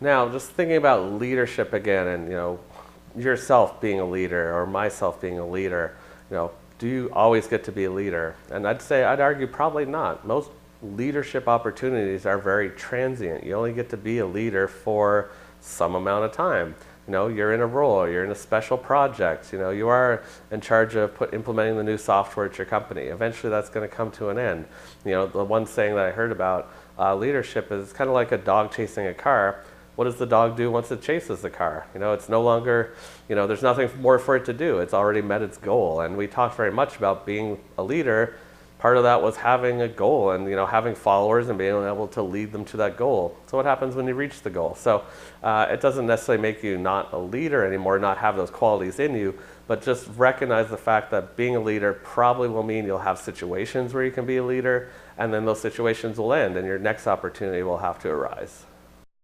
Now, just thinking about leadership again, and yourself being a leader or myself being a leader, do you always get to be a leader? And I'd argue probably not. Most leadership opportunities are very transient. You only get to be a leader for some amount of time. You're in a role, you're in a special project, you are in charge of implementing the new software at your company. Eventually that's going to come to an end. The one saying that I heard about leadership is kind of like a dog chasing a car. What does the dog do once it chases the car? It's no longer, there's nothing more for it to do. It's already met its goal. And we talked very much about being a leader. Part of that was having a goal and having followers and being able to lead them to that goal. So what happens when you reach the goal? So it doesn't necessarily make you not a leader anymore, not have those qualities in you, but just recognize the fact that being a leader probably will mean you'll have situations where you can be a leader, and then those situations will end and your next opportunity will have to arise.